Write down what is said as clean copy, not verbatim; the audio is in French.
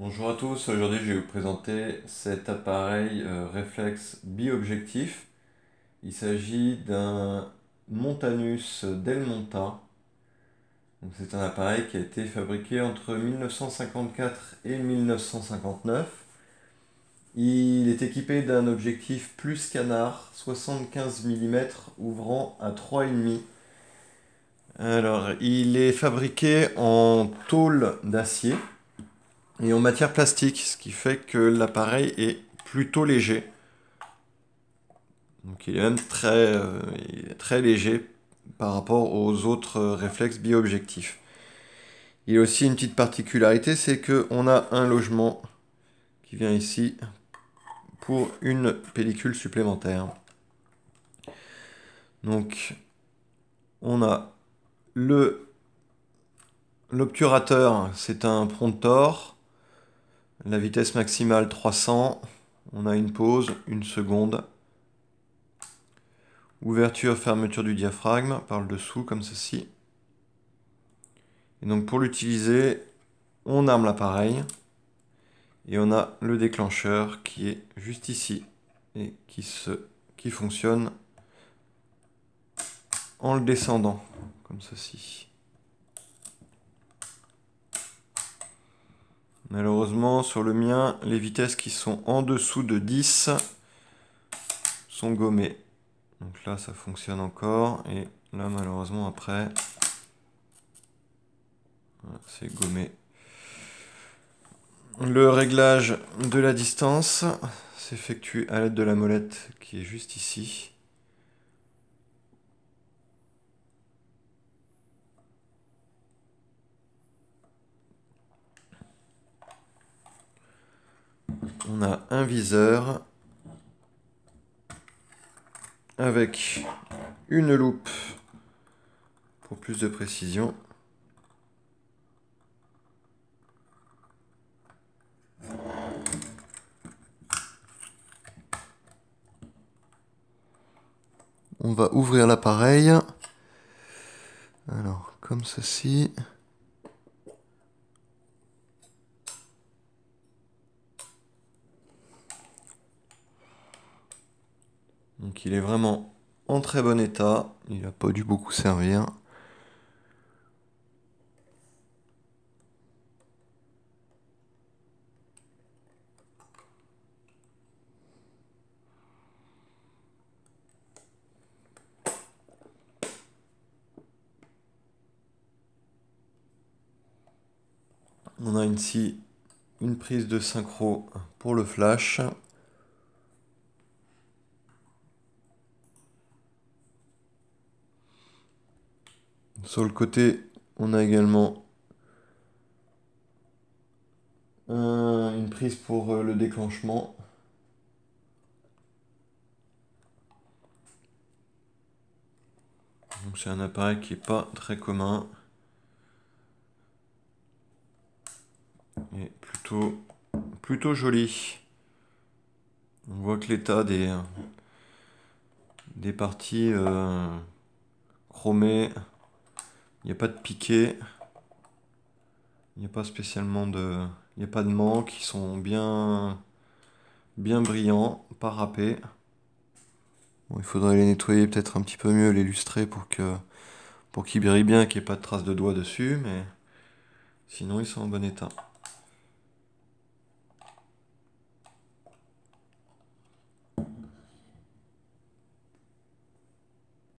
Bonjour à tous, aujourd'hui je vais vous présenter cet appareil réflexe biobjectif. Il s'agit d'un Montanus Delmonta. C'est un appareil qui a été fabriqué entre 1954 et 1959. Il est équipé d'un objectif plus canard 75 mm ouvrant à 3,5. Alors, il est fabriqué en tôle d'acier et en matière plastique, ce qui fait que l'appareil est plutôt léger. Donc il est même il est très léger par rapport aux autres réflexes bio-objectifs. Il y a aussi une petite particularité, c'est qu'on a un logement qui vient ici pour une pellicule supplémentaire. Donc on a l'obturateur, c'est un Promptor. La vitesse maximale 300. On a une pause, une seconde. Ouverture, fermeture du diaphragme par le dessous, comme ceci. Et donc pour l'utiliser, on arme l'appareil. Et on a le déclencheur qui est juste ici. Et qui fonctionne en le descendant, comme ceci. Malheureusement, sur le mien, les vitesses qui sont en dessous de 10 sont gommées. Donc là, ça fonctionne encore. Et là, malheureusement, après, c'est gommé. Le réglage de la distance s'effectue à l'aide de la molette qui est juste ici. On a un viseur avec une loupe pour plus de précision. On va ouvrir l'appareil. Alors, comme ceci. Donc il est vraiment en très bon état. Il n'a pas dû beaucoup servir. On a ici une prise de synchro pour le flash. Sur le côté, on a également une prise pour le déclenchement. Donc c'est un appareil qui n'est pas très commun. Et plutôt joli. On voit que l'état des parties chromées, il n'y a pas de piqué. Il n'y a pas spécialement de... Il n'y a pas de manque, ils sont bien brillants, pas râpés. Bon, il faudrait les nettoyer peut-être un petit peu mieux, les lustrer pour qu'ils brillent bien, qu'il n'y ait pas de traces de doigts dessus, mais sinon ils sont en bon état.